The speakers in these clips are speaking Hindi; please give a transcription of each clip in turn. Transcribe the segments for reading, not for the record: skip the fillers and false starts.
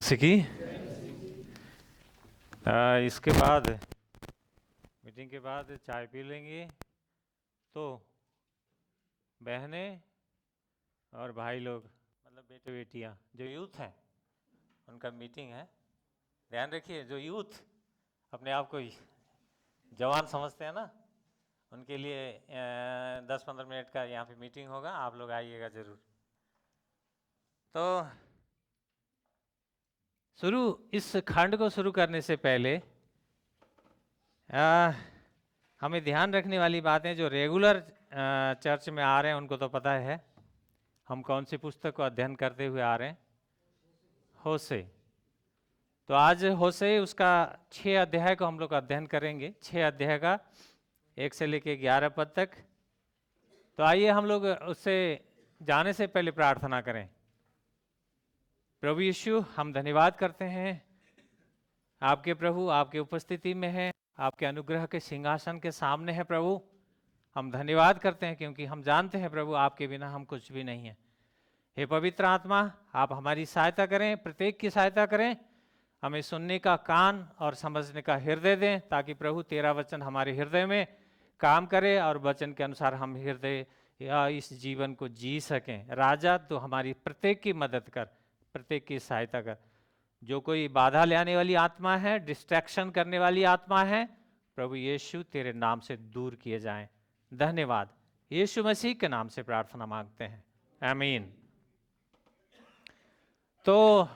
सीखी। इसके बाद मीटिंग के बाद चाय पी लेंगे। तो बहनें और भाई लोग मतलब बेटे बेटियां जो यूथ हैं उनका मीटिंग है। ध्यान रखिए, जो यूथ अपने आप को जवान समझते हैं ना, उनके लिए 10-15 मिनट का यहाँ पे मीटिंग होगा, आप लोग आइएगा ज़रूर। तो इस खंड को शुरू करने से पहले हमें ध्यान रखने वाली बातें, जो रेगुलर चर्च में आ रहे हैं उनको तो पता है हम कौन सी पुस्तक को अध्ययन करते हुए आ रहे हैं। होशे। तो आज होशे उसका 6 अध्याय को हम लोग अध्ययन करेंगे। 6 अध्याय का 1 से लेके 11 पद तक। तो आइए हम लोग उससे जाने से पहले प्रार्थना करें। प्रभु यीशु, हम धन्यवाद करते हैं आपके प्रभु आपके उपस्थिति में है, आपके अनुग्रह के सिंहासन के सामने है प्रभु। हम धन्यवाद करते हैं क्योंकि हम जानते हैं प्रभु आपके बिना हम कुछ भी नहीं है। हे पवित्र आत्मा, आप हमारी सहायता करें, प्रत्येक की सहायता करें। हमें सुनने का कान और समझने का हृदय दें, ताकि प्रभु तेरा वचन हमारे हृदय में काम करे और वचन के अनुसार हम हृदय या इस जीवन को जी सकें। राजा, तो हमारी प्रत्येक की मदद कर, प्रत्येक की सहायता कर। जो कोई बाधा लाने वाली आत्मा है, डिस्ट्रैक्शन करने वाली आत्मा है, प्रभु यीशु तेरे नाम से दूर किए जाएं। धन्यवाद, यीशु मसीह के नाम से प्रार्थना मांगते हैं, आमीन। तो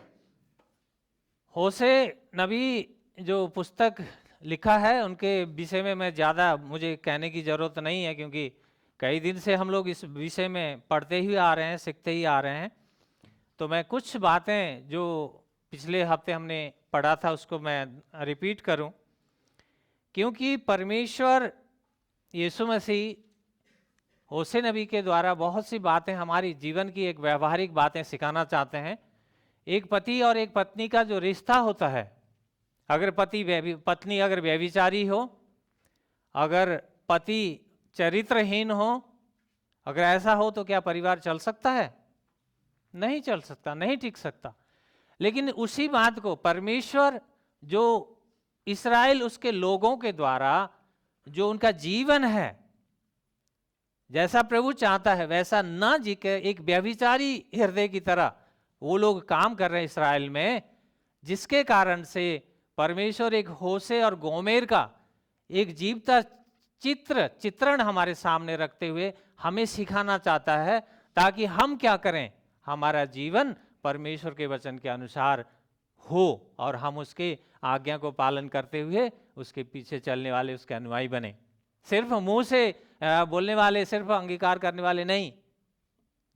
होशे नबी जो पुस्तक लिखा है उनके विषय में मैं ज़्यादा मुझे कहने की ज़रूरत नहीं है, क्योंकि कई दिन से हम लोग इस विषय में पढ़ते ही आ रहे हैं, सीखते ही आ रहे हैं। तो मैं कुछ बातें जो पिछले हफ्ते हमने पढ़ा था उसको मैं रिपीट करूं, क्योंकि परमेश्वर यीशु मसीह होशे नबी के द्वारा बहुत सी बातें हमारी जीवन की एक व्यवहारिक बातें सिखाना चाहते हैं। एक पति और एक पत्नी का जो रिश्ता होता है, अगर पत्नी अगर व्यभिचारी हो, अगर पति चरित्रहीन हो, अगर ऐसा हो तो क्या परिवार चल सकता है? नहीं चल सकता, नहीं टिक सकता। लेकिन उसी बात को परमेश्वर जो इस्राएल उसके लोगों के द्वारा जो उनका जीवन है, जैसा प्रभु चाहता है वैसा ना जी के एक व्यभिचारी हृदय की तरह वो लोग काम कर रहे हैं इस्राएल में, जिसके कारण से परमेश्वर एक होशे और गोमेर का एक जीवता चित्रण हमारे सामने रखते हुए हमें सिखाना चाहता है, ताकि हम क्या करें, हमारा जीवन परमेश्वर के वचन के अनुसार हो और हम उसके आज्ञा को पालन करते हुए उसके पीछे चलने वाले उसके अनुयायी बने। सिर्फ मुंह से बोलने वाले, सिर्फ अंगीकार करने वाले नहीं,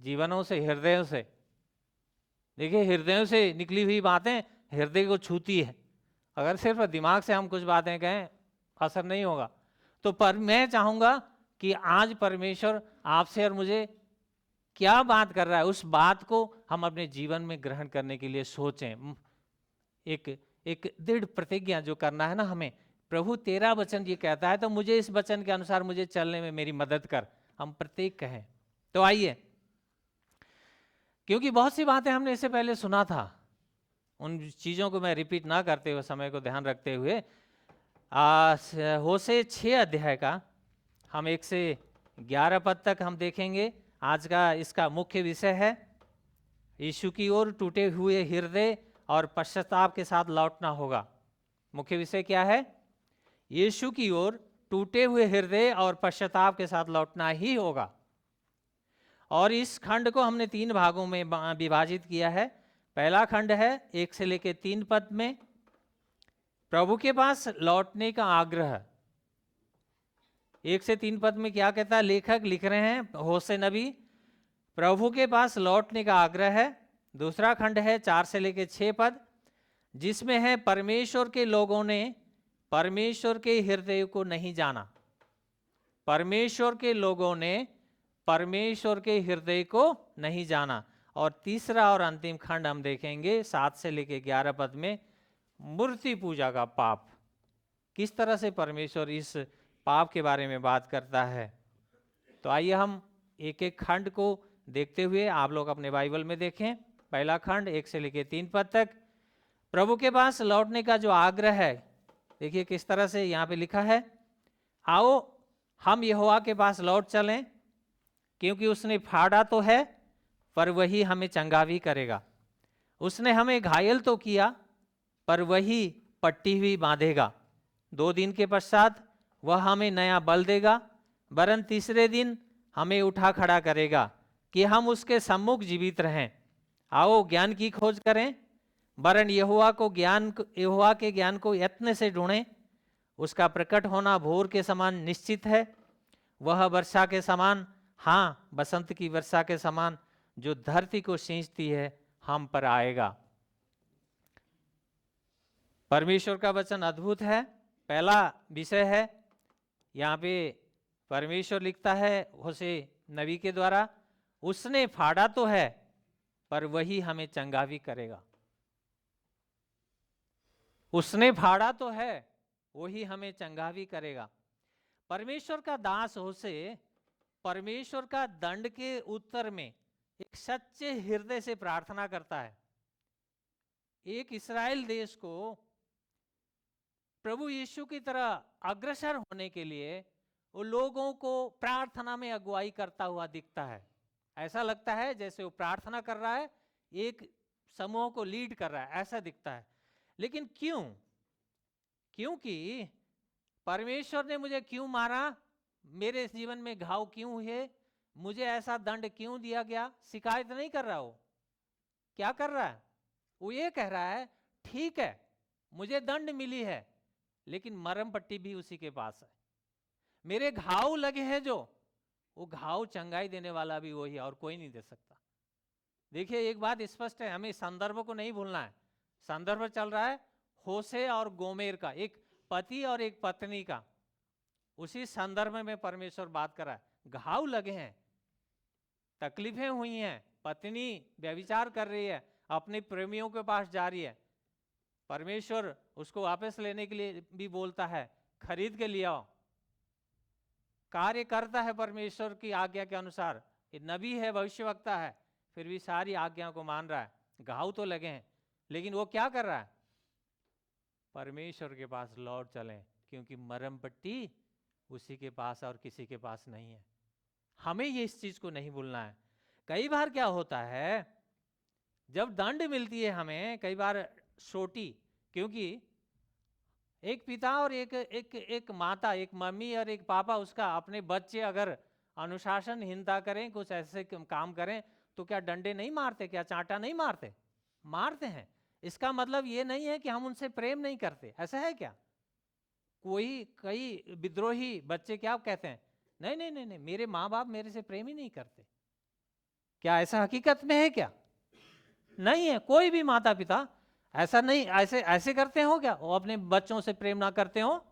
जीवनों से, हृदयों से। देखिए, हृदयों से निकली हुई बातें हृदय को छूती है। अगर सिर्फ दिमाग से हम कुछ बातें कहें असर नहीं होगा। तो मैं चाहूँगा कि आज परमेश्वर आपसे और मुझे क्या बात कर रहा है, उस बात को हम अपने जीवन में ग्रहण करने के लिए सोचें। एक दृढ़ प्रतिज्ञा जो करना है ना हमें, प्रभु तेरा वचन ये कहता है तो मुझे इस वचन के अनुसार मुझे चलने में मेरी मदद कर, हम प्रत्येक कहें। तो आइए, क्योंकि बहुत सी बातें हमने इससे पहले सुना था, उन चीज़ों को मैं रिपीट ना करते हुए, समय को ध्यान रखते हुए, होशे 6 अध्याय का हम 1 से 11 पद तक हम देखेंगे। आज का इसका मुख्य विषय है यीशु की ओर टूटे हुए हृदय और पश्चाताप के साथ लौटना होगा। मुख्य विषय क्या है? यीशु की ओर टूटे हुए हृदय और पश्चाताप के साथ लौटना ही होगा। और इस खंड को हमने 3 भागों में विभाजित किया है। पहला खंड है 1 से लेकर 3 पद में प्रभु के पास लौटने का आग्रह। 1 से 3 पद में क्या कहता है? लेखक लिख रहे हैं, होशे नबी, प्रभु के पास लौटने का आग्रह है। दूसरा खंड है 4 से लेकर 6 पद, जिसमें है परमेश्वर के लोगों ने परमेश्वर के हृदय को नहीं जाना। परमेश्वर के लोगों ने परमेश्वर के हृदय को नहीं जाना। और तीसरा और अंतिम खंड हम देखेंगे 7 से लेकर 11 पद में मूर्ति पूजा का पाप। किस तरह से परमेश्वर इस पाप के बारे में बात करता है। तो आइए हम एक एक खंड को देखते हुए, आप लोग अपने बाइबल में देखें। पहला खंड 1 से लेकर 3 पद तक, प्रभु के पास लौटने का जो आग्रह है, देखिए किस तरह से यहाँ पे लिखा है, आओ हम यहोवा के पास लौट चलें, क्योंकि उसने फाड़ा तो है पर वही हमें चंगा भी करेगा। उसने हमें घायल तो किया पर वही पट्टी हुई बांधेगा। 2 दिन के पश्चात वह हमें नया बल देगा, वरन तीसरे दिन हमें उठा खड़ा करेगा कि हम उसके सम्मुख जीवित रहें। आओ ज्ञान की खोज करें, वरन यहोवा के ज्ञान को यत्न से ढूंढें। उसका प्रकट होना भोर के समान निश्चित है, वह वर्षा के समान, हाँ बसंत की वर्षा के समान जो धरती को सींचती है हम पर आएगा। परमेश्वर का वचन अद्भुत है। पहला विषय है, यहाँ पे परमेश्वर लिखता है होशे नबी के द्वारा, उसने फाड़ा तो है पर वही हमें चंगा भी करेगा। उसने फाड़ा तो है वही हमें चंगा भी करेगा। परमेश्वर का दास होशे परमेश्वर का दंड के उत्तर में एक सच्चे हृदय से प्रार्थना करता है। एक इस्राएल देश को प्रभु यीशु की तरह अग्रसर होने के लिए वो लोगों को प्रार्थना में अगुवाई करता हुआ दिखता है। ऐसा लगता है जैसे वो प्रार्थना कर रहा है, एक समूह को लीड कर रहा है, ऐसा दिखता है। लेकिन क्यों? क्योंकि परमेश्वर ने मुझे क्यों मारा, मेरे जीवन में घाव क्यों हुए, मुझे ऐसा दंड क्यों दिया गया, शिकायत नहीं कर रहा। वो क्या कर रहा है? वो ये कह रहा है ठीक है मुझे दंड मिली है, लेकिन मरहम पट्टी भी उसी के पास है। मेरे घाव लगे हैं जो, वो घाव चंगाई देने वाला भी वही है और कोई नहीं दे सकता। देखिए एक बात स्पष्ट है, हमें संदर्भ को नहीं भूलना है। संदर्भ चल रहा है होशे और गोमेर का, एक पति और एक पत्नी का। उसी संदर्भ में परमेश्वर बात कर रहा है। घाव लगे हैं, तकलीफें हुई हैं, पत्नी व्यभिचार कर रही है, अपने प्रेमियों के पास जा रही है, परमेश्वर उसको वापस लेने के लिए भी बोलता है, खरीद के ले आओ। कार्य करता है परमेश्वर की आज्ञा के अनुसार। ये नबी है, भविष्यवक्ता है, फिर भी सारी आज्ञा को मान रहा है। घाव तो लगे हैं, लेकिन वो क्या कर रहा है? परमेश्वर के पास लौट चलें, क्योंकि मरहम पट्टी उसी के पास और किसी के पास नहीं है। हमें ये इस चीज को नहीं भूलना है। कई बार क्या होता है, जब दंड मिलती है हमें, कई बार छोटी, क्योंकि एक पिता और एक माता, एक मम्मी और एक पापा, उसका अपने बच्चे अगर अनुशासनहीनता करें, कुछ ऐसे काम करें, तो क्या डंडे नहीं मारते? क्या चांटा नहीं मारते? मारते हैं। इसका मतलब ये नहीं है कि हम उनसे प्रेम नहीं करते, ऐसा है क्या? कई विद्रोही बच्चे क्या कहते हैं, नहीं नहीं नहीं नहीं, मेरे माँ बाप मेरे से प्रेम ही नहीं करते। क्या ऐसा हकीकत में है क्या? नहीं है। कोई भी माता पिता ऐसा नहीं, ऐसे करते हो क्या? वो अपने बच्चों से प्रेम ना करते हो?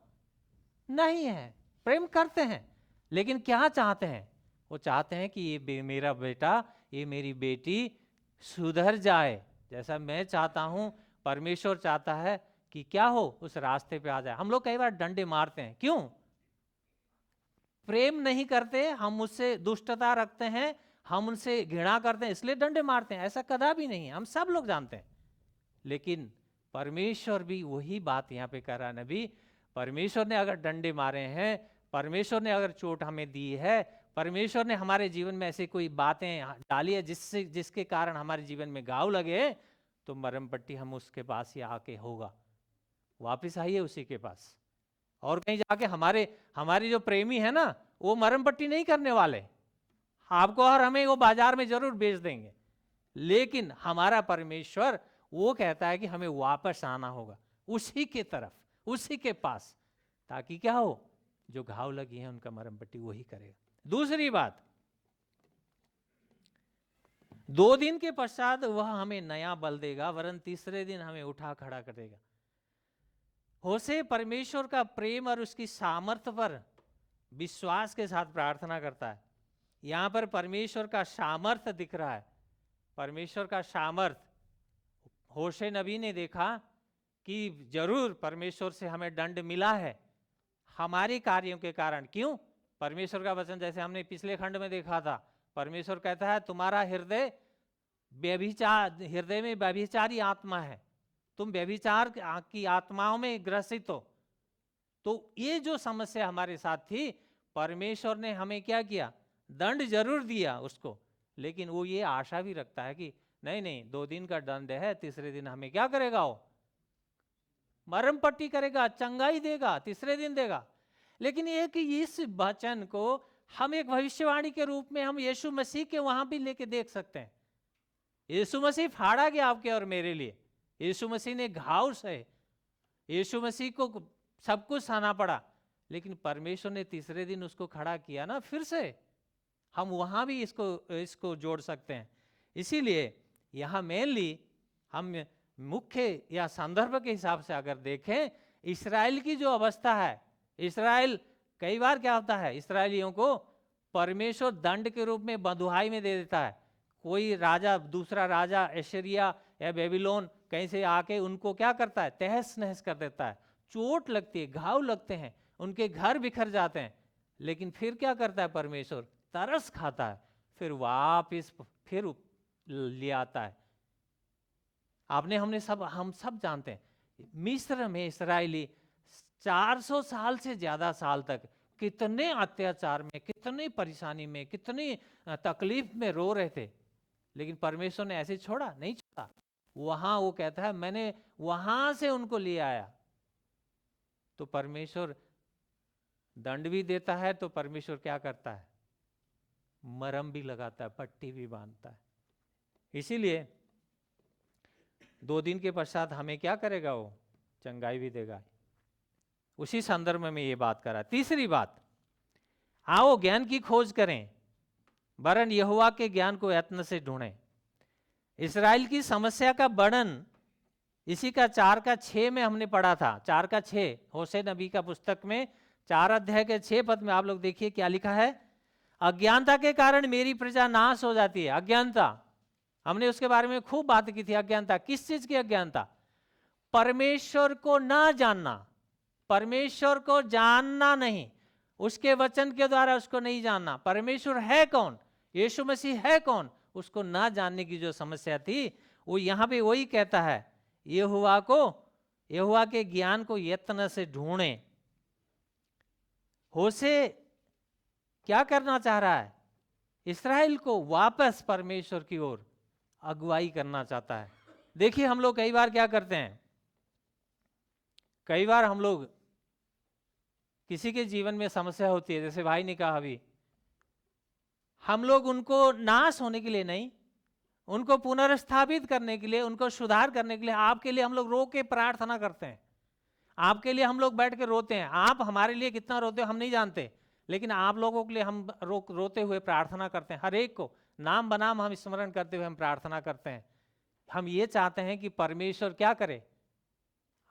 नहीं है, प्रेम करते हैं। लेकिन क्या चाहते हैं? वो चाहते हैं कि ये मेरा बेटा, ये मेरी बेटी सुधर जाए, जैसा मैं चाहता हूं परमेश्वर चाहता है कि क्या हो, उस रास्ते पे आ जाए। हम लोग कई बार डंडे मारते हैं, क्यों? प्रेम नहीं करते, हम उससे दुष्टता रखते हैं, हम उनसे घृणा करते हैं, इसलिए डंडे मारते हैं। ऐसा कदापि नहीं है, हम सब लोग जानते हैं। लेकिन परमेश्वर भी वही बात यहाँ पे कर रहा है। नबी, परमेश्वर ने अगर डंडे मारे हैं, परमेश्वर ने अगर चोट हमें दी है, परमेश्वर ने हमारे जीवन में ऐसी कोई बातें डाली है जिसके कारण हमारे जीवन में घाव लगे, तो मरहम पट्टी हम उसके पास ही आके होगा। वापिस आइए उसी के पास। और कहीं जाके हमारे जो प्रेमी है ना, वो मरहम पट्टी नहीं करने वाले। आपको और हमें वो बाजार में जरूर बेच देंगे, लेकिन हमारा परमेश्वर वो कहता है कि हमें वापस आना होगा उसी के तरफ, उसी के पास, ताकि क्या हो, जो घाव लगी है उनका मरहम पट्टी वही करेगा। दूसरी बात, 2 दिन के पश्चात वह हमें नया बल देगा, वरन तीसरे दिन हमें उठा खड़ा करेगा। होशे परमेश्वर का प्रेम और उसकी सामर्थ्य पर विश्वास के साथ प्रार्थना करता है। यहां पर परमेश्वर का सामर्थ्य दिख रहा है। परमेश्वर का सामर्थ्य, होशे नबी ने देखा कि जरूर परमेश्वर से हमें दंड मिला है हमारे कार्यों के कारण। क्यों? परमेश्वर का वचन, जैसे हमने पिछले खंड में देखा था, परमेश्वर कहता है तुम्हारा हृदय में व्यभिचारी आत्मा है, तुम व्यभिचार की आत्माओं में ग्रसित हो। तो ये जो समस्या हमारे साथ थी, परमेश्वर ने हमें क्या किया, दंड जरूर दिया उसको, लेकिन वो ये आशा भी रखता है कि नहीं नहीं 2 दिन का दंड है, तीसरे दिन हमें क्या करेगा, वो मरम पट्टी करेगा, चंगाई देगा, तीसरे दिन देगा। लेकिन ये कि इस वचन को हम एक भविष्यवाणी के रूप में हम यीशु मसीह के वहां भी लेके देख सकते हैं। यीशु मसीह फाड़ा गया आपके और मेरे लिए, यीशु मसीह ने घाव सहे, यीशु मसीह को सब कुछ सहना पड़ा, लेकिन परमेश्वर ने तीसरे दिन उसको खड़ा किया ना फिर से। हम वहां भी इसको जोड़ सकते हैं। इसीलिए यहां मेनली हम मुख्य या संदर्भ के हिसाब से अगर देखें, इस्राएल की जो अवस्था है, इस्राएल कई बार क्या होता है, इसराइलियों को परमेश्वर दंड के रूप में बंधुआई में दे देता है। कोई राजा, दूसरा राजा एशरिया या बेबीलोन कहीं से आके उनको क्या करता है, तहस नहस कर देता है, चोट लगती है, घाव लगते हैं, उनके घर बिखर जाते हैं। लेकिन फिर क्या करता है परमेश्वर, तरस खाता है, फिर वापिस फिर ले आता है। हम सब जानते हैं मिस्र में इसराइली 400 साल से ज्यादा साल तक कितने अत्याचार में, कितनी परेशानी में, कितनी तकलीफ में रो रहे थे, लेकिन परमेश्वर ने ऐसे छोड़ा नहीं, छोड़ा। वहां वो कहता है मैंने वहां से उनको ले आया। तो परमेश्वर दंड भी देता है, तो परमेश्वर क्या करता है, मरहम भी लगाता है, पट्टी भी बांधता है। इसीलिए 2 दिन के पश्चात हमें क्या करेगा, वो चंगाई भी देगा। उसी संदर्भ में ये बात करा। तीसरी बात, आओ ज्ञान की खोज करें, वरन यहोवा के ज्ञान को यत्न से ढूंढें। इस्राएल की समस्या का वर्णन इसी का 4:6 में हमने पढ़ा था। 4:6 होशे नबी का पुस्तक में 4 अध्याय के 6 पद में आप लोग देखिए क्या लिखा है, अज्ञानता के कारण मेरी प्रजा नाश हो जाती है। अज्ञानता, हमने उसके बारे में खूब बात की थी। अज्ञानता, किस चीज की अज्ञानता, परमेश्वर को ना जानना, परमेश्वर को जानना नहीं, उसके वचन के द्वारा उसको नहीं जानना। परमेश्वर है कौन, यीशु मसीह है कौन, उसको ना जानने की जो समस्या थी, वो यहां पे वही कहता है, यहोवा के ज्ञान को यत्न से ढूंढें। होशे क्या करना चाह रहा है, इस्राएल को वापस परमेश्वर की ओर अगुवाई करना चाहता है। देखिए हम लोग कई बार क्या करते हैं, कई बार हम लोग किसी के जीवन में समस्या होती है, जैसे भाई ने कहा अभी, हम लोग उनको नाश होने के लिए नहीं, उनको पुनर्स्थापित करने के लिए, उनको सुधार करने के लिए आपके लिए हम लोग रो के प्रार्थना करते हैं। आपके लिए हम लोग बैठ के रोते हैं। आप हमारे लिए कितना रोते हो हम नहीं जानते, लेकिन आप लोगों के लिए हम रोते हुए प्रार्थना करते हैं। हर एक को नाम बनाम हम स्मरण करते हुए हम प्रार्थना करते हैं। हम ये चाहते हैं कि परमेश्वर क्या करे,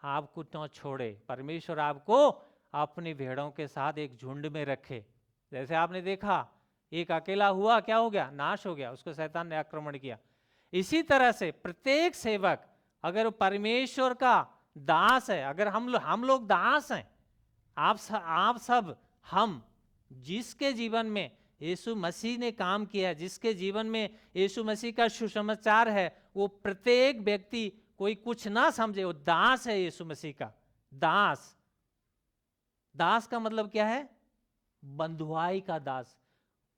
आपको न छोड़े, परमेश्वर आपको अपनी भेड़ों के साथ एक झुंड में रखे। जैसे आपने देखा एक अकेला हुआ, क्या हो गया, नाश हो गया, उसको शैतान ने आक्रमण किया। इसी तरह से प्रत्येक सेवक अगर परमेश्वर का दास है, अगर हम लोग दास हैं, आप सब हम जिसके जीवन में यीशु मसीह ने काम किया, जिसके जीवन में यीशु मसीह का सुसमाचार है, वो प्रत्येक व्यक्ति कोई कुछ ना समझे, वो दास है यीशु मसीह का। दास, दास का मतलब क्या है, बंधुआई का दास।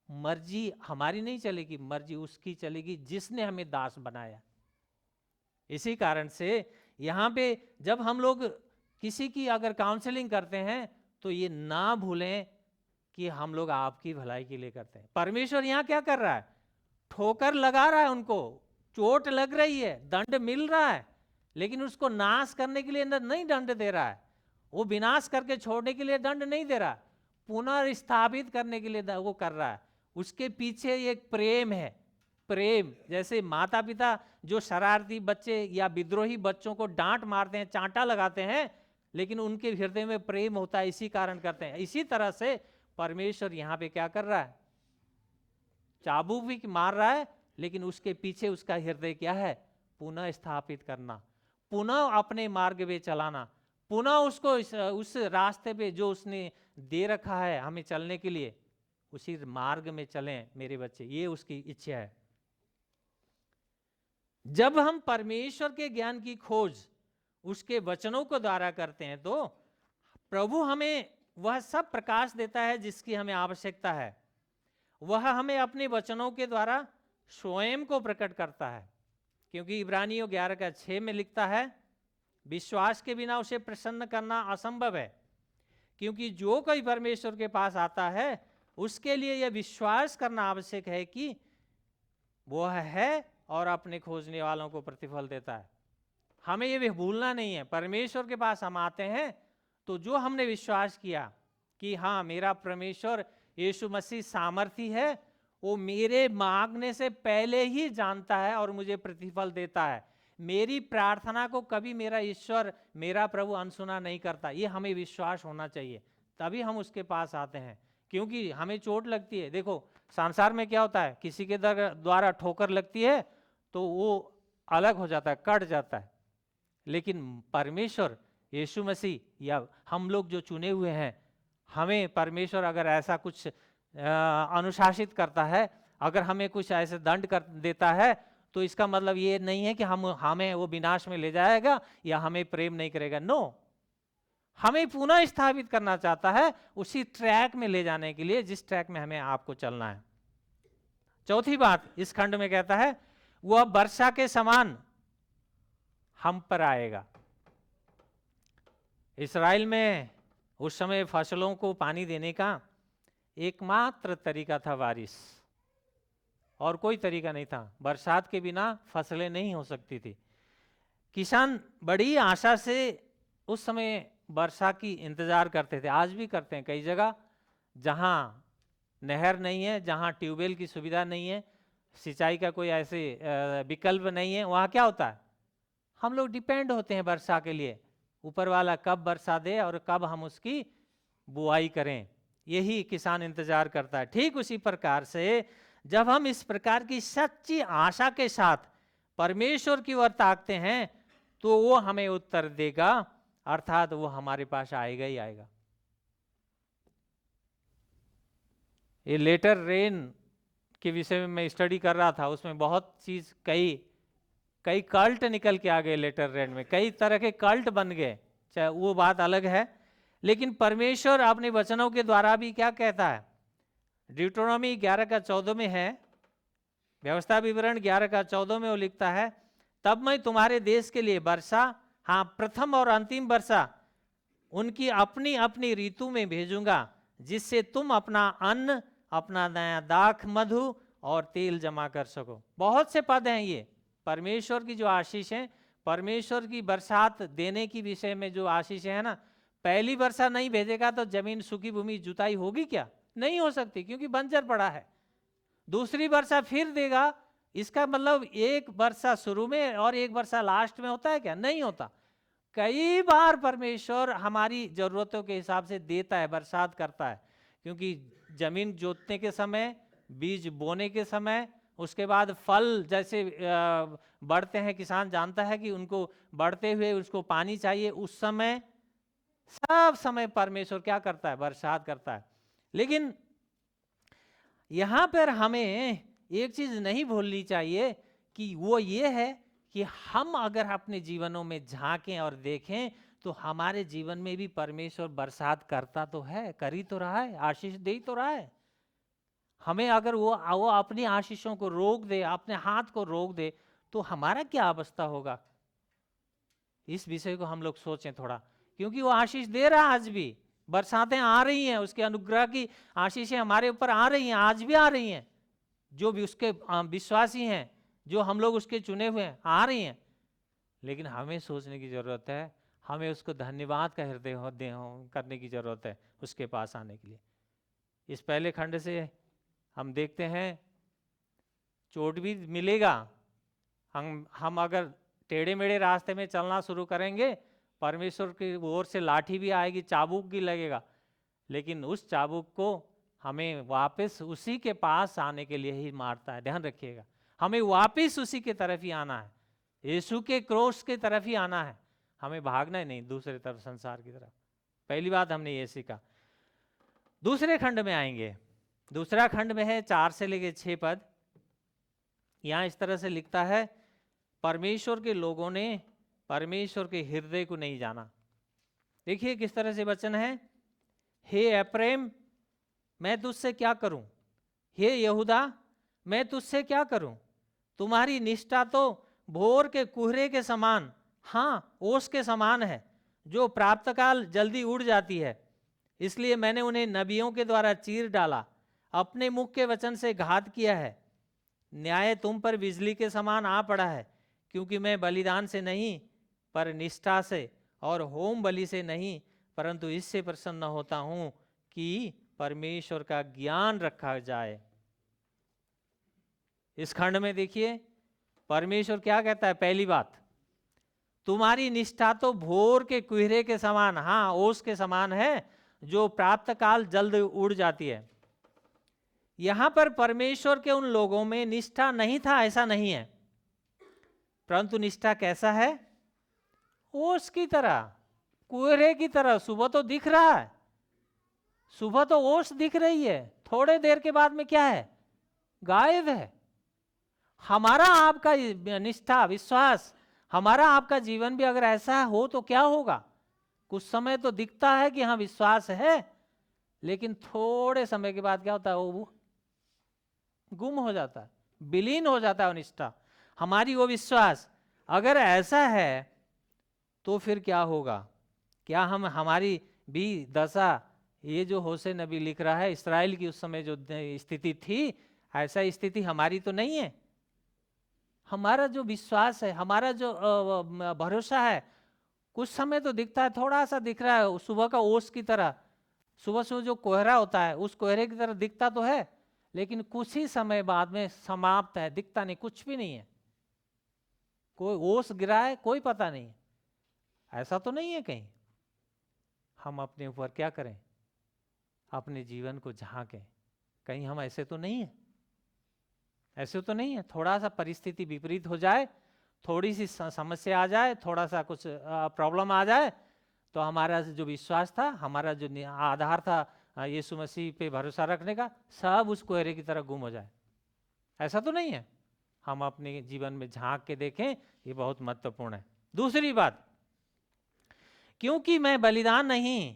मर्जी हमारी नहीं चलेगी, मर्जी उसकी चलेगी जिसने हमें दास बनाया। इसी कारण से यहां पे जब हम लोग किसी की अगर काउंसलिंग करते हैं तो ये ना भूलें कि हम लोग आपकी भलाई के लिए करते हैं। परमेश्वर यहां क्या कर रहा है, ठोकर लगा रहा है, उनको चोट लग रही है, दंड मिल रहा है, लेकिन उसको नाश करने के लिए नहीं दंड दे रहा है, वो विनाश करके छोड़ने के लिए दंड नहीं दे रहा, पुनर्स्थापित करने के लिए वो कर रहा है। उसके पीछे एक प्रेम है, प्रेम। जैसे माता पिता जो शरारती बच्चे या विद्रोही बच्चों को डांट मारते हैं, चांटा लगाते हैं, लेकिन उनके हृदय में प्रेम होता है, इसी कारण करते हैं। इसी तरह से परमेश्वर यहां पे क्या कर रहा है, चाबुक भी मार रहा है, लेकिन उसके पीछे उसका हृदय क्या है, पुनः स्थापित करना, पुनः अपने मार्ग पे चलाना, पुनः उसको उस रास्ते पे जो उसने दे रखा है हमें चलने के लिए, उसी मार्ग में चलें मेरे बच्चे, ये उसकी इच्छा है। जब हम परमेश्वर के ज्ञान की खोज उसके वचनों को द्वारा करते हैं, तो प्रभु हमें वह सब प्रकाश देता है जिसकी हमें आवश्यकता है। वह हमें अपने वचनों के द्वारा स्वयं को प्रकट करता है, क्योंकि इब्रानियों 11:6 में लिखता है, विश्वास के बिना उसे प्रसन्न करना असंभव है, क्योंकि जो कोई परमेश्वर के पास आता है उसके लिए यह विश्वास करना आवश्यक है कि वह है और अपने खोजने वालों को प्रतिफल देता है। हमें ये भी भूलना नहीं है, परमेश्वर के पास हम आते हैं तो जो हमने विश्वास किया कि हाँ, मेरा परमेश्वर यीशु मसीह सामर्थी है, वो मेरे मांगने से पहले ही जानता है और मुझे प्रतिफल देता है। मेरी प्रार्थना को कभी मेरा ईश्वर, मेरा प्रभु अनसुना नहीं करता। ये हमें विश्वास होना चाहिए, तभी हम उसके पास आते हैं। क्योंकि हमें चोट लगती है, देखो संसार में क्या होता है, किसी के द्वारा ठोकर लगती है तो वो अलग हो जाता है, कट जाता है। लेकिन परमेश्वर यीशु मसीह या हम लोग जो चुने हुए हैं, हमें परमेश्वर अगर ऐसा कुछ अनुशासित करता है, अगर हमें कुछ ऐसे दंड कर देता है, तो इसका मतलब ये नहीं है कि हमें वो विनाश में ले जाएगा या हमें प्रेम नहीं करेगा। नो, हमें पुनः स्थापित करना चाहता है, उसी ट्रैक में ले जाने के लिए जिस ट्रैक में हमें आपको चलना है। चौथी बात इस खंड में कहता है, वह वर्षा के समान हम पर आएगा। इस्राएल में उस समय फसलों को पानी देने का एकमात्र तरीका था बारिश, और कोई तरीका नहीं था। बरसात के बिना फसलें नहीं हो सकती थी। किसान बड़ी आशा से उस समय वर्षा की इंतजार करते थे, आज भी करते हैं। कई जगह जहां नहर नहीं है, जहां ट्यूबवेल की सुविधा नहीं है, सिंचाई का कोई ऐसे विकल्प नहीं है, वहां क्या होता है, हम लोग डिपेंड होते हैं वर्षा के लिए। ऊपर वाला कब वर्षा दे और कब हम उसकी बुआई करें, यही किसान इंतजार करता है। ठीक उसी प्रकार से जब हम इस प्रकार की सच्ची आशा के साथ परमेश्वर की ओर ताकते हैं तो वो हमें उत्तर देगा, अर्थात वो हमारे पास आएगा ही आएगा। ये लेटर रेन के विषय में मैं स्टडी कर रहा था, उसमें बहुत चीज कई कल्ट निकल के आ गए लेटर रेन में, कई तरह के कल्ट बन गए, चाहे वो बात अलग है। लेकिन परमेश्वर अपने वचनों के द्वारा भी क्या कहता है, ड्यूटोनॉमी 11:14 में है, व्यवस्था विवरण 11:14 में वो लिखता है, तब मैं तुम्हारे देश के लिए वर्षा, हाँ प्रथम और अंतिम वर्षा, उनकी अपनी अपनी ऋतु में भेजूंगा, जिससे तुम अपना अन्न, अपना नया दाख, मधु और तेल जमा कर सको। बहुत से पद हैं ये, परमेश्वर की जो आशीष है, परमेश्वर की बरसात देने की विषय में जो आशीष है ना, पहली वर्षा नहीं भेजेगा तो जमीन सूखी भूमि जुताई होगी क्या, नहीं हो सकती, क्योंकि बंजर पड़ा है। दूसरी वर्षा फिर देगा, इसका मतलब एक वर्षा शुरू में और एक वर्षा लास्ट में होता है क्या, नहीं होता। कई बार परमेश्वर हमारी जरूरतों के हिसाब से देता है, बरसात करता है, क्योंकि जमीन जोतने के समय, बीज बोने के समय, उसके बाद फल जैसे बढ़ते हैं, किसान जानता है कि उनको बढ़ते हुए उसको पानी चाहिए, उस समय सब समय परमेश्वर क्या करता है, बरसात करता है। लेकिन यहां पर हमें एक चीज नहीं भूलनी चाहिए कि वो ये है कि हम अगर अपने जीवनों में झांकें और देखें तो हमारे जीवन में भी परमेश्वर बरसात करता तो है, कर ही तो रहा है, आशीष दे ही तो रहा है। हमें अगर वो अपनी आशीषों को रोक दे, अपने हाथ को रोक दे, तो हमारा क्या अवस्था होगा। इस विषय को हम लोग सोचें थोड़ा, क्योंकि वो आशीष दे रहा है, आज भी बरसातें आ रही हैं, उसके अनुग्रह की आशीषें हमारे ऊपर आ रही हैं, आज भी आ रही हैं। जो भी उसके विश्वासी हैं, जो हम लोग उसके चुने हुए हैं, आ रही हैं। लेकिन हमें सोचने की जरूरत है, हमें उसको धन्यवाद का हृदय करने की जरूरत है उसके पास आने के लिए। इस पहले खंड से हम देखते हैं चोट भी मिलेगा, हम अगर टेढ़े मेढ़े रास्ते में चलना शुरू करेंगे, परमेश्वर की ओर से लाठी भी आएगी, चाबुक भी लगेगा, लेकिन उस चाबुक को हमें वापस उसी के पास आने के लिए ही मारता है। ध्यान रखिएगा, हमें वापस उसी के तरफ ही आना है, यीशु के क्रोस के तरफ ही आना है, हमें भागना ही नहीं दूसरे तरफ, संसार की तरफ। पहली बात हमने ये सीखा। दूसरे खंड में आएंगे, दूसरा खंड में है 4 से लेकर 6 पद। यहां इस तरह से लिखता है, परमेश्वर के लोगों ने परमेश्वर के हृदय को नहीं जाना। देखिए किस तरह से वचन है, हे एफ्रेम मैं तुझसे क्या करूं, हे यहूदा मैं तुझसे क्या करूं, तुम्हारी निष्ठा तो भोर के कुहरे के समान, हाँ ओस के समान है, जो प्रातःकाल जल्दी उड़ जाती है। इसलिए मैंने उन्हें नबियों के द्वारा चीर डाला, अपने मुख के वचन से घात किया है। न्याय तुम पर बिजली के समान आ पड़ा है, क्योंकि मैं बलिदान से नहीं पर निष्ठा से और होम बलि से नहीं परंतु इससे प्रसन्न होता हूं कि परमेश्वर का ज्ञान रखा जाए। इस खंड में देखिए परमेश्वर क्या कहता है। पहली बात, तुम्हारी निष्ठा तो भोर के कुहरे के समान, हाँ ओस के समान है, जो प्रातःकाल जल्द उड़ जाती है। यहां पर परमेश्वर के उन लोगों में निष्ठा नहीं था ऐसा नहीं है, परंतु निष्ठा कैसा है, ओस की तरह, कुहरे की तरह। सुबह तो दिख रहा है, सुबह तो ओस दिख रही है, थोड़े देर के बाद में क्या है, गायब है। हमारा आपका निष्ठा विश्वास, हमारा आपका जीवन भी अगर ऐसा हो तो क्या होगा, कुछ समय तो दिखता है कि हाँ विश्वास है, लेकिन थोड़े समय के बाद क्या होता है, वो गुम हो जाता है, विलीन हो जाता है। निष्ठा हमारी वो विश्वास अगर ऐसा है तो फिर क्या होगा, क्या हम हमारी भी दशा, ये जो होशे नबी लिख रहा है इस्राएल की उस समय जो स्थिति थी, ऐसा स्थिति हमारी तो नहीं है। हमारा जो विश्वास है, हमारा जो भरोसा है, कुछ समय तो दिखता है, थोड़ा सा दिख रहा है, सुबह का ओस की तरह, सुबह सुबह जो कोहरा होता है उस कोहरे की तरह दिखता तो है, लेकिन कुछ ही समय बाद में समाप्त है, दिखता नहीं, कुछ भी नहीं है, कोई ओस गिरा है कोई पता नहीं। ऐसा तो नहीं है कहीं। हम अपने ऊपर क्या करें, अपने जीवन को झांकें, कहीं हम ऐसे तो नहीं है, ऐसे तो नहीं है। थोड़ा सा परिस्थिति विपरीत हो जाए, थोड़ी सी समस्या आ जाए, थोड़ा सा कुछ प्रॉब्लम आ जाए, तो हमारा जो विश्वास था, हमारा जो आधार था यीशु मसीह पे भरोसा रखने का, सब उस कोहरे की तरह गुम हो जाए। ऐसा तो नहीं है। हम अपने जीवन में झांक के देखें, ये बहुत महत्वपूर्ण है। दूसरी बात, क्योंकि मैं बलिदान नहीं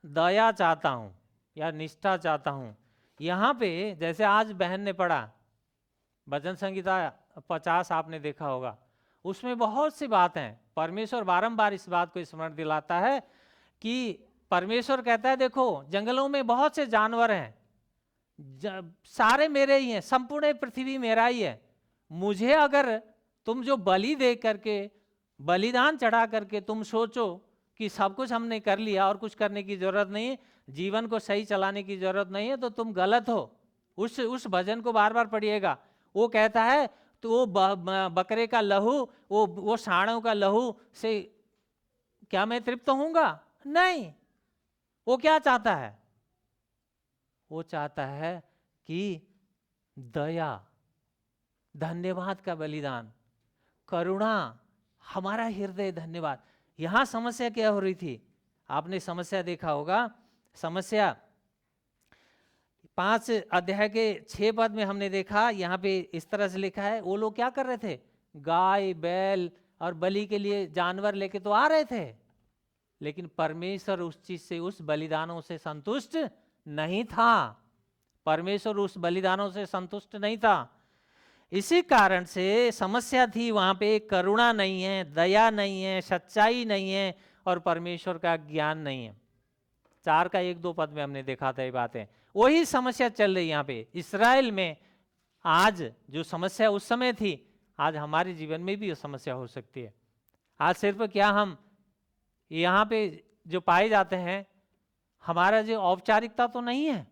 दया चाहता हूं या निष्ठा चाहता हूं। यहां पे जैसे आज बहन ने पढ़ा भजन संहिता 50 आपने देखा होगा, उसमें बहुत सी बात हैं। परमेश्वर बारंबार इस बात को स्मरण दिलाता है कि परमेश्वर कहता है देखो जंगलों में बहुत से जानवर हैं, सारे मेरे ही हैं, संपूर्ण पृथ्वी मेरा ही है। मुझे अगर तुम जो बलि दे करके, बलिदान चढ़ा करके तुम सोचो कि सब कुछ हमने कर लिया और कुछ करने की जरूरत नहीं है, जीवन को सही चलाने की जरूरत नहीं है, तो तुम गलत हो। उस भजन को बार बार पढ़िएगा। वो कहता है तो वो बकरे का लहू, वो साणों का लहू से क्या मैं तृप्त होऊंगा? नहीं। वो क्या चाहता है? वो चाहता है कि दया, धन्यवाद का बलिदान, करुणा, हमारा हृदय धन्यवाद। यहां समस्या क्या हो रही थी? आपने समस्या देखा होगा। समस्या 5 अध्याय के 6 पद में हमने देखा, यहाँ पे इस तरह से लिखा है, वो लोग क्या कर रहे थे? गाय बैल और बलि के लिए जानवर लेके तो आ रहे थे, लेकिन परमेश्वर उस चीज से, उस बलिदानों से संतुष्ट नहीं था। परमेश्वर उस बलिदानों से संतुष्ट नहीं था। इसी कारण से समस्या थी वहां पे, करुणा नहीं है, दया नहीं है, सच्चाई नहीं है और परमेश्वर का ज्ञान नहीं है। 4 का 1-2 पद में हमने देखा था ये बातें। वही समस्या चल रही यहाँ पे इस्राएल में। आज जो समस्या उस समय थी, आज हमारे जीवन में भी वो समस्या हो सकती है। आज सिर्फ क्या हम यहाँ पे जो पाए जाते हैं, हमारा जो औपचारिकता तो नहीं है।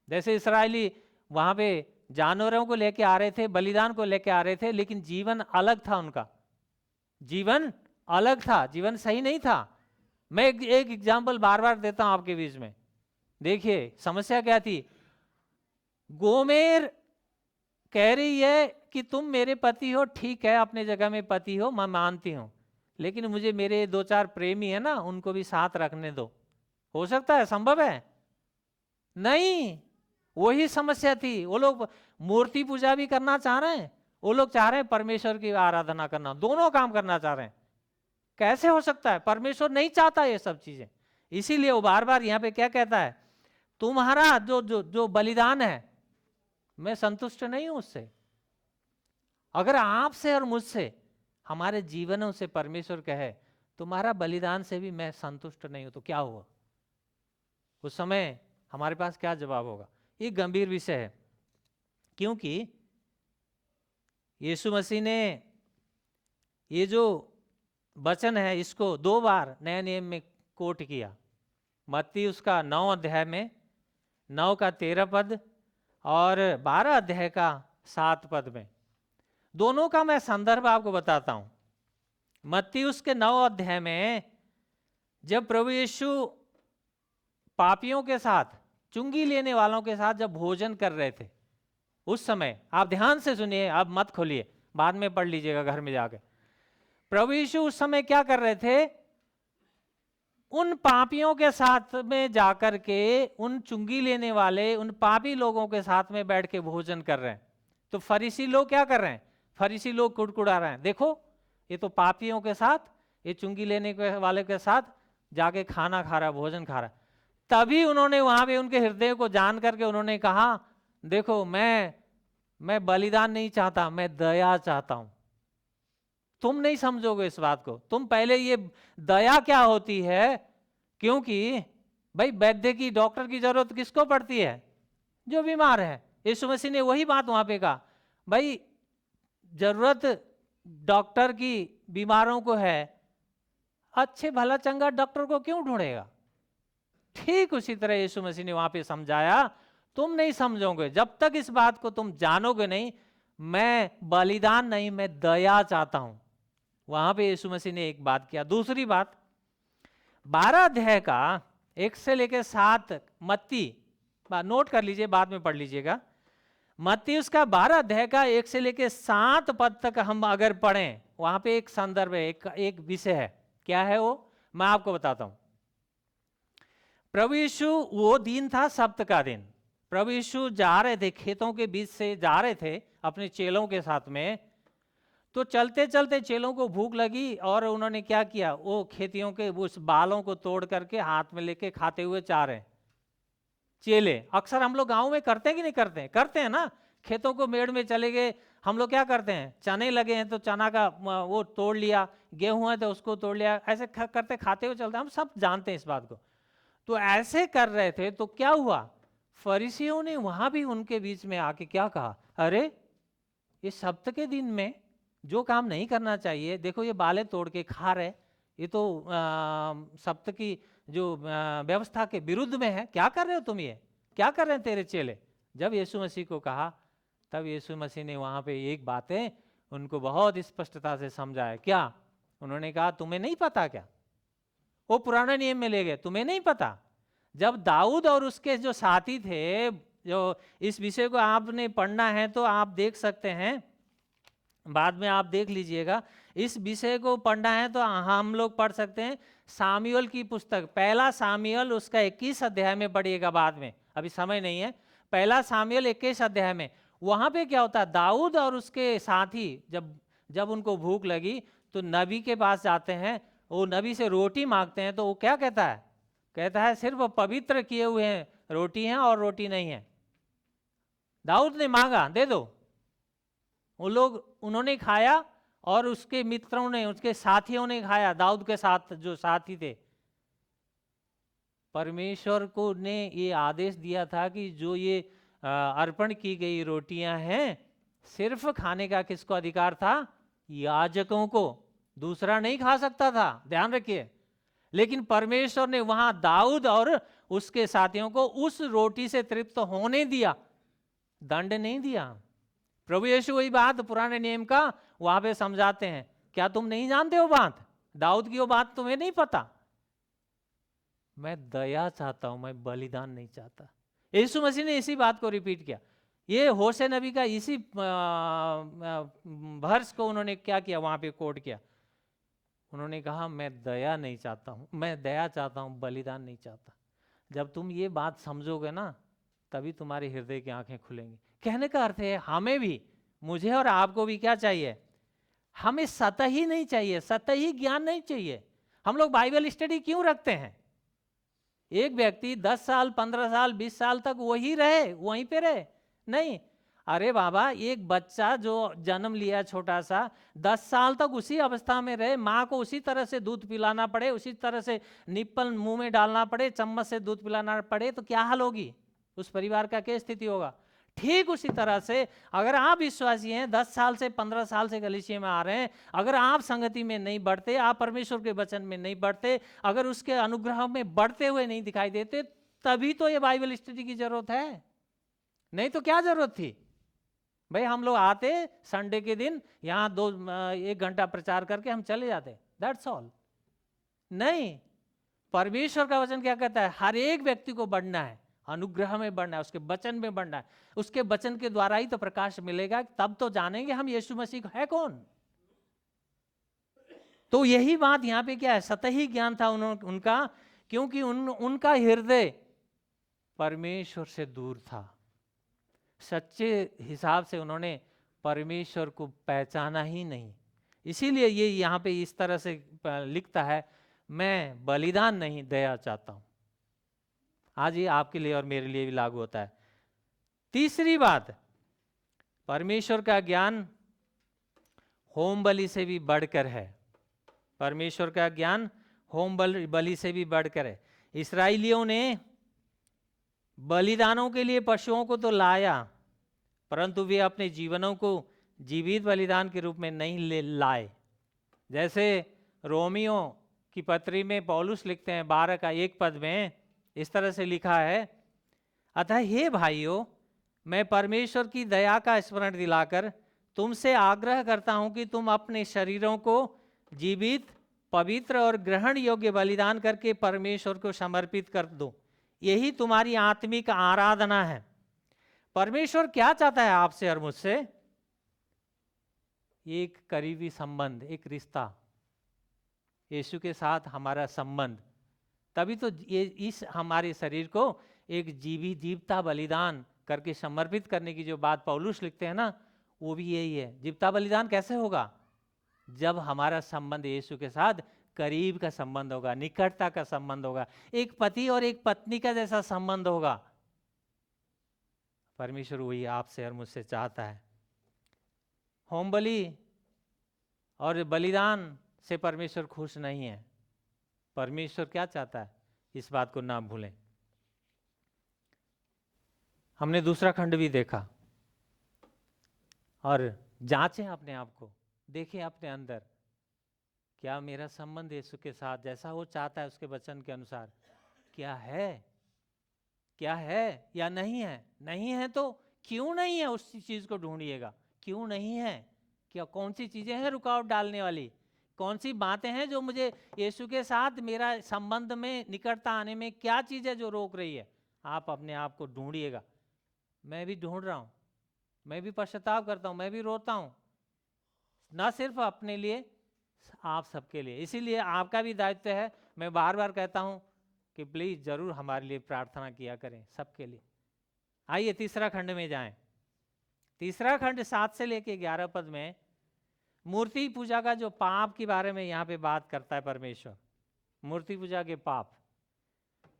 जैसे इस्राएली वहाँ पे जानवरों को लेके आ रहे थे, बलिदान को लेके आ रहे थे, लेकिन जीवन अलग था, उनका जीवन अलग था, जीवन सही नहीं था। मैं एक एग्जाम्पल बार बार देता हूं आपके बीच में। देखिए समस्या क्या थी। गोमेर कह रही है कि तुम मेरे पति हो, ठीक है अपने जगह में पति हो, मैं मानती हूं, लेकिन मुझे मेरे 2-4 प्रेमी है ना, उनको भी साथ रखने दो। हो सकता है? संभव है? नहीं। वही समस्या थी। वो लोग मूर्ति पूजा भी करना चाह रहे हैं, वो लोग चाह रहे हैं परमेश्वर की आराधना करना, दोनों काम करना चाह रहे हैं। कैसे हो सकता है? परमेश्वर नहीं चाहता ये सब चीजें। इसीलिए वो बार बार यहाँ पे क्या कहता है, तुम्हारा जो जो जो बलिदान है मैं संतुष्ट नहीं हूं उससे। अगर आपसे और मुझसे हमारे जीवनों से परमेश्वर कहे तुम्हारा बलिदान से भी मैं संतुष्ट नहीं हूं, तो क्या हुआ? उस समय हमारे पास क्या जवाब होगा? ये गंभीर विषय है, क्योंकि यीशु मसीह ने ये जो वचन है इसको 2 बार नए नियम में कोट किया। मत्ती उसका 9 अध्याय में 9 का 13 पद और 12 अध्याय का 7 पद में। दोनों का मैं संदर्भ आपको बताता हूं। मत्ती उसके 9 अध्याय में जब प्रभु यीशु पापियों के साथ, चुंगी लेने वालों के साथ जब भोजन कर रहे थे, उस समय आप ध्यान से सुनिए, आप मत खोलिए, बाद में पढ़ लीजिएगा घर में जाके। प्रभु यीशु उस समय क्या कर रहे थे? उन पापियों के साथ में जाकर के, उन चुंगी लेने वाले उन पापी लोगों के साथ में बैठ के भोजन कर रहे हैं। तो फरीसी लोग क्या कर रहे हैं? फरीसी लोग कुड़कुड़ा रहे हैं, देखो ये तो पापियों के साथ, ये चुंगी लेने वाले के साथ जाके खाना खा रहा, भोजन खा रहा। तभी उन्होंने वहां पे उनके हृदय को जान करके उन्होंने कहा, देखो मैं बलिदान नहीं चाहता, मैं दया चाहता हूं। तुम नहीं समझोगे इस बात को। तुम पहले ये दया क्या होती है, क्योंकि भाई वैद्य की, डॉक्टर की जरूरत किसको पड़ती है? जो बीमार है। यीशु मसीह ने वही बात वहां पे कहा, भाई जरूरत डॉक्टर की बीमारों को है, अच्छे भला चंगा डॉक्टर को क्यों ढूंढेगा? ठीक उसी तरह यीशु मसीह ने वहां पे समझाया, तुम नहीं समझोगे जब तक इस बात को तुम जानोगे नहीं, मैं बलिदान नहीं, मैं दया चाहता हूं। वहां पे यीशु मसीह ने एक बात किया। दूसरी बात, 12 अध्याय का 1 से लेकर 7 मत्ती, नोट कर लीजिए, बाद में पढ़ लीजिएगा। मत्ती उसका 12 अध्याय का 1 से लेकर 7 पद तक हम अगर पढ़ें, वहां पे एक संदर्भ है, एक विषय है। क्या है वो? मैं आपको बताता हूं। प्रभु यीशु, वो दिन था सब्त का दिन। प्रभु यीशु जा रहे थे, खेतों के बीच से जा रहे थे अपने चेलों के साथ में। तो चलते चलते चेलों को भूख लगी और उन्होंने क्या किया, वो खेतियों के उस बालों को तोड़ करके हाथ में लेके खाते हुए जा रहे हैं। चेले अक्सर हम लोग गांव में करते हैं कि नहीं करते हैं? करते हैं ना। खेतों को मेड़ में चले गए, हम लोग क्या करते हैं, चने लगे हैं तो चना का वो तोड़ लिया, गेहूं है तो उसको तोड़ लिया, ऐसे करते खाते हुए चलते हैं। हम सब जानते हैं इस बात को। तो ऐसे कर रहे थे तो क्या हुआ, फरीसियों ने वहां भी उनके बीच में आके क्या कहा, अरे ये सब्त के दिन में जो काम नहीं करना चाहिए, देखो ये बालें तोड़ के खा रहे, ये तो सब्त की जो व्यवस्था के विरुद्ध में है। क्या कर रहे हो तुम? ये क्या कर रहे हैं तेरे चेले? जब यीशु मसीह को कहा, तब यीशु मसीह ने वहां पे एक बातें उनको बहुत स्पष्टता से समझाया। क्या? उन्होंने कहा, तुम्हें नहीं पता क्या? वो पुराने नियम में ले गए, तुम्हें नहीं पता? जब दाऊद और उसके जो साथी थे, जो इस विषय को आपने पढ़ना है तो आप देख सकते हैं, बाद में आप देख लीजिएगा। इस विषय को पढ़ना है तो हम लोग पढ़ सकते हैं सामुएल की पुस्तक, पहला सामुएल उसका 21 अध्याय में पढ़िएगा बाद में, अभी समय नहीं है। पहला सामुएल 21 अध्याय में वहां पे क्या होता है, दाऊद और उसके साथी जब उनको भूख लगी तो नबी के पास जाते हैं, वो नबी से रोटी मांगते हैं। तो वो क्या कहता है? कहता है सिर्फ पवित्र किए हुए हैं रोटी हैं और रोटी नहीं है। दाऊद ने मांगा, दे दो। वो लोग, उन्होंने खाया और उसके मित्रों ने, उसके साथियों ने खाया, दाऊद के साथ जो साथी थे। परमेश्वर को ने ये आदेश दिया था कि जो ये अर्पण की गई रोटियां हैं, सिर्फ खाने का किसको अधिकार था? याजकों को, दूसरा नहीं खा सकता था, ध्यान रखिए। लेकिन परमेश्वर ने वहां दाऊद और उसके साथियों को उस रोटी से तृप्त होने दिया, दंड नहीं दिया। प्रभु यीशु वही बात पुराने नियम का वहां पे समझाते हैं। क्या तुम नहीं जानते हो बात? दाऊद की वो बात तुम्हें नहीं पता? मैं दया चाहता हूं, मैं बलिदान नहीं चाहता। यीशु मसीह ने इसी बात को रिपीट किया। ये होशे नबी का इसी वर्ष को उन्होंने क्या किया, वहां पे कोट किया। उन्होंने कहा मैं दया नहीं चाहता हूं, मैं दया चाहता हूं, बलिदान नहीं चाहता। जब तुम ये बात समझोगे ना, तभी तुम्हारे हृदय की आंखें खुलेंगी। कहने का अर्थ है हमें भी, मुझे और आपको भी क्या चाहिए? हमें सतही नहीं चाहिए, सतही ज्ञान नहीं चाहिए। हम लोग बाइबल स्टडी क्यों रखते हैं? एक व्यक्ति 10 साल 15 साल 20 साल तक वही रहे, वहीं पे रहे? नहीं। अरे बाबा, एक बच्चा जो जन्म लिया छोटा सा, 10 साल तक उसी अवस्था में रहे, माँ को उसी तरह से दूध पिलाना पड़े, उसी तरह से निप्पल मुंह में डालना पड़े, चम्मच से दूध पिलाना पड़े, तो क्या हाल होगी? उस परिवार का क्या स्थिति होगा? ठीक उसी तरह से अगर आप विश्वासी हैं, 10 साल से 15 साल से कलीसिया में आ रहे हैं, अगर आप संगति में नहीं बढ़ते, आप परमेश्वर के वचन में नहीं बढ़ते, अगर उसके अनुग्रह में बढ़ते हुए नहीं दिखाई देते, तभी तो ये बाइबल स्टडी की जरूरत है। नहीं तो क्या जरूरत थी भाई? हम लोग आते संडे के दिन, यहाँ 1 घंटा प्रचार करके हम चले जाते, दैट्स ऑल। नहीं, परमेश्वर का वचन क्या कहता है? हर एक व्यक्ति को बढ़ना है, अनुग्रह में बढ़ना है, उसके वचन में बढ़ना है। उसके वचन के द्वारा ही तो प्रकाश मिलेगा, तब तो जानेंगे हम यीशु मसीह है कौन। तो यही बात यहाँ पे क्या है? सतही ज्ञान था उनका, क्योंकि उनका हृदय परमेश्वर से दूर था। सच्चे हिसाब से उन्होंने परमेश्वर को पहचाना ही नहीं। इसीलिए ये यहाँ पे इस तरह से लिखता है, मैं बलिदान नहीं, दया चाहता हूं। आज ये आपके लिए और मेरे लिए भी लागू होता है। तीसरी बात, परमेश्वर का ज्ञान होम बलि से भी बढ़कर है। परमेश्वर का ज्ञान होम बलि से भी बढ़कर है। इस्राएलियों ने बलिदानों के लिए पशुओं को तो लाया, परंतु वे अपने जीवनों को जीवित बलिदान के रूप में नहीं लाए। जैसे रोमियो की पत्री में पौलुस लिखते हैं 12 का 1 पद में इस तरह से लिखा है, अतः हे भाइयों, मैं परमेश्वर की दया का स्मरण दिलाकर तुमसे आग्रह करता हूं कि तुम अपने शरीरों को जीवित, पवित्र और ग्रहण योग्य बलिदान करके परमेश्वर को समर्पित कर दो। यही तुम्हारी आत्मिक आराधना है। परमेश्वर क्या चाहता है आपसे और मुझसे? एक करीबी संबंध, एक रिश्ता, यीशु के साथ हमारा संबंध। तभी तो ये इस हमारे शरीर को एक जीवता बलिदान करके समर्पित करने की जो बात पौलुस लिखते हैं ना, वो भी यही है। जीवता बलिदान कैसे होगा? जब हमारा संबंध यीशु के साथ करीब का संबंध होगा, निकटता का संबंध होगा, एक पति और एक पत्नी का जैसा संबंध होगा। परमेश्वर वही आपसे और मुझसे चाहता है। होम बलि और बलिदान से परमेश्वर खुश नहीं है। परमेश्वर क्या चाहता है, इस बात को ना भूलें। हमने दूसरा खंड भी देखा, और जांचें अपने आप को, देखें अपने अंदर, क्या मेरा संबंध यीशु के साथ जैसा वो चाहता है उसके वचन के अनुसार क्या है? क्या है या नहीं है? नहीं है तो क्यों नहीं है, उस चीज को ढूंढिएगा। क्यों नहीं है? क्या कौन सी चीजें हैं रुकावट डालने वाली? कौन सी बातें हैं जो मुझे यीशु के साथ मेरा संबंध में निकटता आने में, क्या चीज है जो रोक रही है? आप अपने आप को ढूंढिएगा। मैं भी ढूंढ रहा हूँ, मैं भी पश्चाताप करता हूँ, मैं भी रोता हूँ, ना सिर्फ अपने लिए, आप सबके लिए। इसीलिए आपका भी दायित्व है, मैं बार बार कहता हूँ कि प्लीज जरूर हमारे लिए प्रार्थना किया करें, सबके लिए। आइए तीसरा खंड में जाएं। तीसरा खंड 7 से लेके 11 पद में मूर्ति पूजा का जो पाप के बारे में यहाँ पे बात करता है परमेश्वर, मूर्ति पूजा के पाप।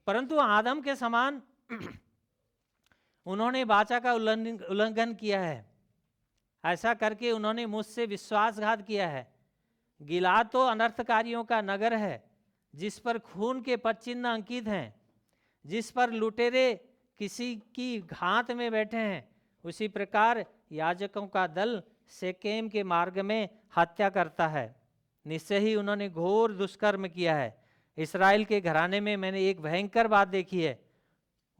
परंतु आदम के समान उन्होंने वाचा का उल्लंघन किया है। ऐसा करके उन्होंने मुझसे विश्वासघात किया है। गिलाद तो अनर्थकारियों का नगर है, जिस पर खून के पदचिन्ह अंकित हैं, जिस पर लुटेरे किसी की घात में बैठे हैं। उसी प्रकार याजकों का दल शेकेम के मार्ग में हत्या करता है। निश्चय ही उन्होंने घोर दुष्कर्म किया है। इस्राएल के घराने में मैंने एक भयंकर बात देखी है।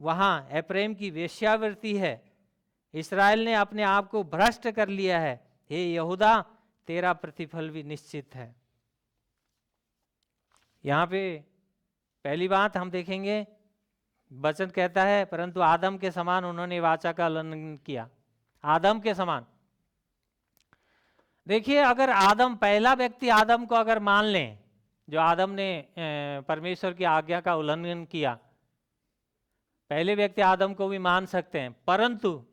वहाँ एफ्रेम की वेश्यावृत्ति है। इस्राएल ने अपने आप को भ्रष्ट कर लिया है। हे यहूदा, तेरा प्रतिफल भी निश्चित है। यहाँ पे पहली बात हम देखेंगे, वचन कहता है परंतु आदम के समान उन्होंने वाचा का उल्लंघन किया। आदम के समान। देखिए, अगर आदम, पहला व्यक्ति आदम को अगर मान लें, जो आदम ने परमेश्वर की आज्ञा का उल्लंघन किया, पहले व्यक्ति आदम को भी मान सकते हैं, परंतु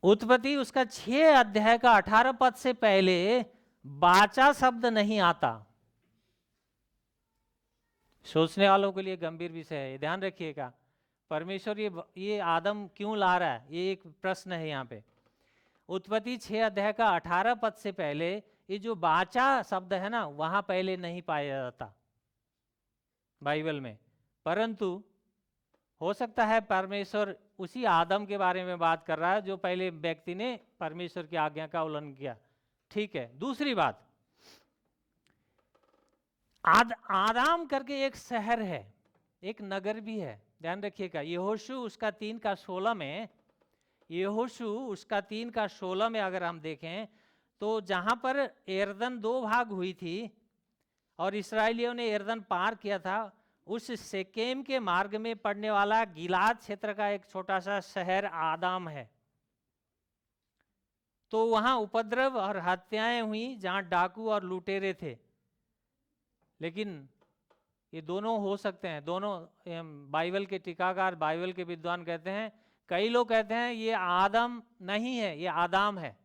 उत्पत्ति उसका 6 अध्याय का 18 पद से पहले वाचा शब्द नहीं आता। सोचने वालों के लिए गंभीर विषय है, ध्यान रखिएगा। परमेश्वर ये आदम क्यों ला रहा है, ये एक प्रश्न है यहाँ पे। उत्पत्ति 6 अध्याय का 18 पद से पहले ये जो वाचा शब्द है ना, वहां पहले नहीं पाया जाता बाइबल में। परंतु हो सकता है परमेश्वर उसी आदम के बारे में बात कर रहा है जो पहले व्यक्ति ने परमेश्वर की आज्ञा का उल्लंघन किया। ठीक है। दूसरी बात, आदाम करके एक शहर है, एक नगर भी है, ध्यान रखिएगा। यहोशू उसका 3 का 16 में, यहोशू उसका 3 का 16 में अगर हम देखें तो जहां पर यरदन 2 भाग हुई थी और इस्राएलियों ने यरदन पार किया था, उस शेकेम के मार्ग में पड़ने वाला गिलाद क्षेत्र का एक छोटा सा शहर आदाम है। तो वहां उपद्रव और हत्याएं हुई, जहां डाकू और लुटेरे थे। लेकिन ये दोनों हो सकते हैं, दोनों बाइबल के टीकाकार, बाइबल के विद्वान कहते हैं, कई लोग कहते हैं ये आदम नहीं है, ये आदाम है।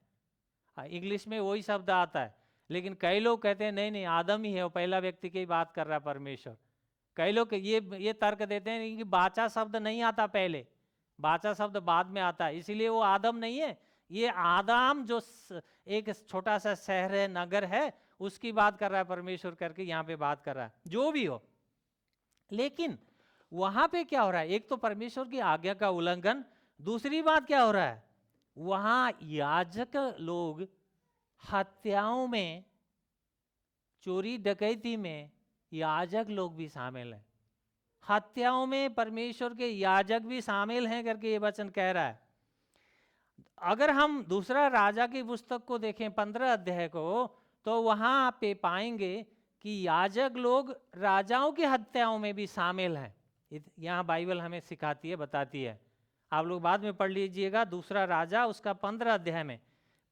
इंग्लिश में वही शब्द आता है, लेकिन कई लोग कहते हैं नहीं नहीं आदम ही है, वो पहला व्यक्ति की बात कर रहा है परमेश्वर। कई लोग ये तर्क देते हैं कि वाचा शब्द नहीं आता पहले, वाचा शब्द बाद में आता है, इसीलिए वो आदम नहीं है, ये आदाम जो एक छोटा सा शहर है, नगर है, उसकी बात कर रहा है परमेश्वर करके यहाँ पे बात कर रहा है। जो भी हो, लेकिन वहां पे क्या हो रहा है, एक तो परमेश्वर की आज्ञा का उल्लंघन, दूसरी बात क्या हो रहा है, वहां याजक लोग हत्याओं में, चोरी डकैती में याजक लोग भी शामिल हैं। हत्याओं में परमेश्वर के याजक भी शामिल हैं करके ये वचन कह रहा है। अगर हम दूसरा राजा की पुस्तक को देखें 15 अध्याय को, तो वहां पे पाएंगे कि याजक लोग राजाओं की हत्याओं में भी शामिल हैं। यहाँ बाइबल हमें सिखाती है, बताती है। आप लोग बाद में पढ़ लीजिएगा, दूसरा राजा उसका 15 अध्याय में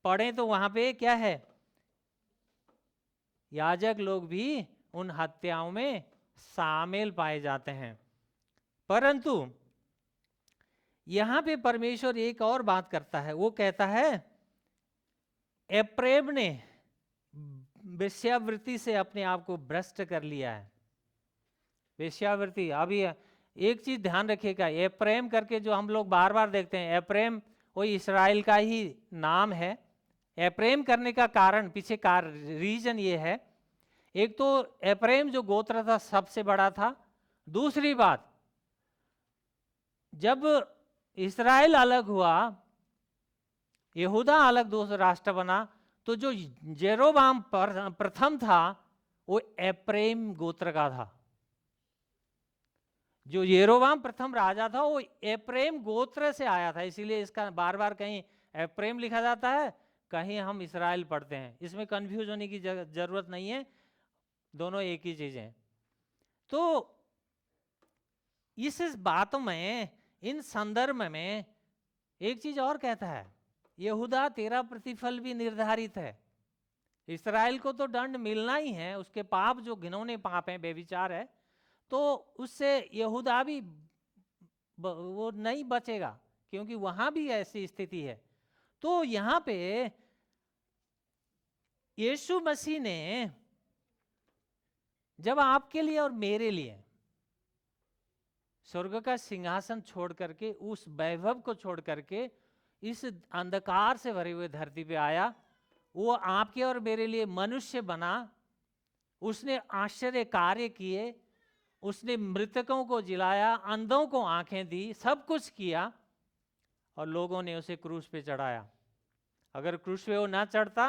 पढ़ें तो वहां पे क्या है, याजक लोग भी उन हत्याओं में शामिल पाए जाते हैं। परंतु यहां पे परमेश्वर एक और बात करता है, वो कहता है एप्रेम ने वेश्यावृत्ति से अपने आप को भ्रष्ट कर लिया है। वेश्यावृत्ति, अभी एक चीज ध्यान रखिएगा, एप्रेम करके जो हम लोग बार बार देखते हैं, एप्रेम वो इस्राएल का ही नाम है। एप्रेम करने का कारण, पीछे का रीजन ये है, एक तो एप्रेम जो गोत्र था सबसे बड़ा था, दूसरी बात जब इस्राएल अलग हुआ, यहूदा अलग दूसरा राष्ट्र बना, तो जो जेरोबाम प्रथम था वो एप्रेम गोत्र का था। जो येरोबाम प्रथम राजा था वो एप्रेम गोत्र से आया था, इसीलिए इसका बार बार कहीं एप्रेम लिखा जाता है, कहीं हम इस्राएल पढ़ते हैं। इसमें कंफ्यूज होने की जरूरत नहीं है, दोनों एक ही चीज हैं। तो इस बात में, इन संदर्भ में एक चीज और कहता है, यहूदा तेरा प्रतिफल भी निर्धारित है। इस्राएल को तो दंड मिलना ही है, उसके पाप जो घिनौने पाप हैं, बेविचार है, तो उससे यहूदा भी वो नहीं बचेगा, क्योंकि वहां भी ऐसी स्थिति है। तो यहां पे यीशु मसीह ने जब आपके लिए और मेरे लिए स्वर्ग का सिंहासन छोड़ करके, उस वैभव को छोड़ करके इस अंधकार से भरे हुए धरती पे आया, वो आपके और मेरे लिए मनुष्य बना, उसने आश्चर्य कार्य किए, उसने मृतकों को जिलाया, अंधों को आंखें दी, सब कुछ किया, और लोगों ने उसे क्रूस पे चढ़ाया। अगर क्रूस पे वो ना चढ़ता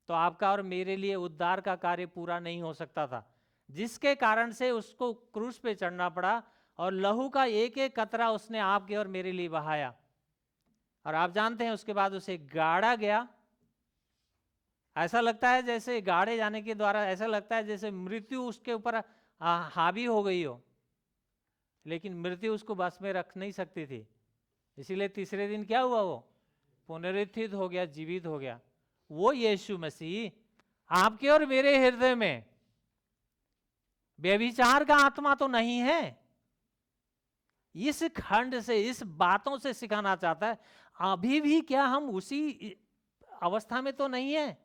तो आपका और मेरे लिए उद्धार का कार्य पूरा नहीं हो सकता था, जिसके कारण से उसको क्रूस पे चढ़ना पड़ा, और लहू का एक एक कतरा उसने आपके और मेरे लिए बहाया। और आप जानते हैं उसके बाद उसे गाड़ा गया। ऐसा लगता है जैसे गाड़े जाने के द्वारा ऐसा लगता है जैसे मृत्यु उसके ऊपर हावी हो गई हो, लेकिन मृत्यु उसको बस में रख नहीं सकती थी। इसीलिए तीसरे दिन क्या हुआ, वो पुनरुत्थित हो गया, जीवित हो गया। वो यीशु मसीह आपके और मेरे हृदय में व्यभिचार का आत्मा तो नहीं है। इस खंड से, इस बातों से सिखाना चाहता है, अभी भी क्या हम उसी अवस्था में तो नहीं है?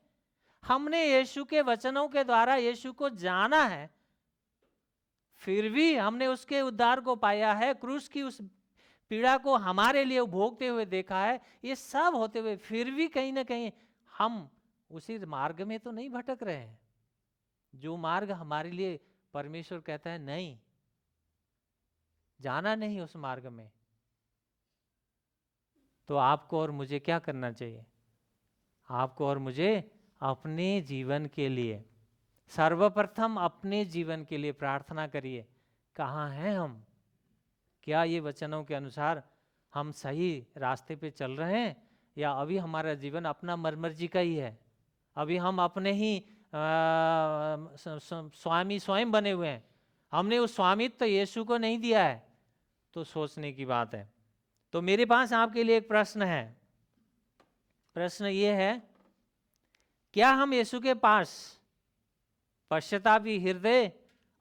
हमने यीशु के वचनों के द्वारा यीशु को जाना है, फिर भी हमने उसके उद्धार को पाया है, क्रूस की उस पीड़ा को हमारे लिए भोगते हुए देखा है। ये सब होते हुए फिर भी कहीं ना कहीं हम उसी मार्ग में तो नहीं भटक रहे हैं, जो मार्ग हमारे लिए परमेश्वर कहता है नहीं, जाना नहीं उस मार्ग में। तो आपको और मुझे क्या करना चाहिए? आपको और मुझे अपने जीवन के लिए, सर्वप्रथम अपने जीवन के लिए प्रार्थना करिए। कहाँ हैं हम? क्या ये वचनों के अनुसार हम सही रास्ते पे चल रहे हैं, या अभी हमारा जीवन अपना मर्जी का ही है? अभी हम अपने ही स्वामी स्वयं बने हुए हैं, हमने उस स्वामित्व तो यीशु को नहीं दिया है। तो सोचने की बात है। तो मेरे पास आपके लिए एक प्रश्न है। प्रश्न ये है, क्या हम यीशु के पास पश्चातापी हृदय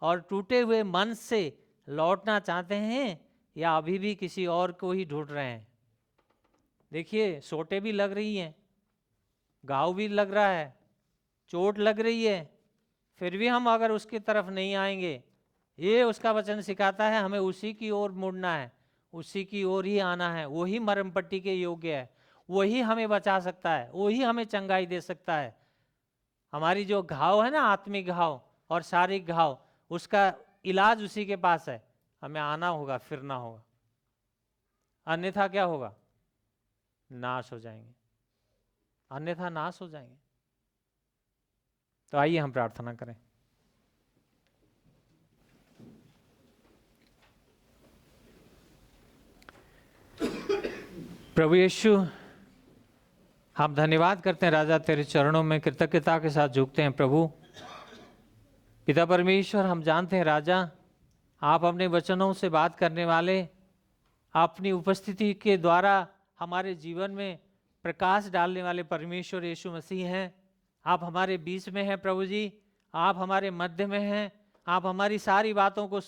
और टूटे हुए मन से लौटना चाहते हैं, या अभी भी किसी और को ही ढूंढ रहे हैं? देखिए, चोटें भी लग रही हैं, घाव भी लग रहा है, चोट लग रही है, फिर भी हम अगर उसकी तरफ नहीं आएंगे, ये उसका वचन सिखाता है हमें उसी की ओर मुड़ना है, उसी की ओर ही आना है। वही मरम पट्टी के योग्य है, वही हमें बचा सकता है, वही हमें चंगाई दे सकता है। हमारी जो घाव है ना, आत्मिक घाव और शारीरिक घाव, उसका इलाज उसी के पास है। हमें आना होगा, फिरना होगा, अन्यथा क्या होगा? नाश हो जाएंगे, अन्यथा नाश हो जाएंगे। तो आइए हम प्रार्थना करें। प्रभु यीशु, हम धन्यवाद करते हैं राजा, तेरे चरणों में कृतज्ञता के साथ झुकते हैं। प्रभु पिता परमेश्वर, हम जानते हैं राजा, आप अपने वचनों से बात करने वाले, अपनी उपस्थिति के द्वारा हमारे जीवन में प्रकाश डालने वाले परमेश्वर यीशु मसीह हैं। आप हमारे बीच में हैं प्रभु जी, आप हमारे मध्य में हैं, आप हमारी सारी बातों को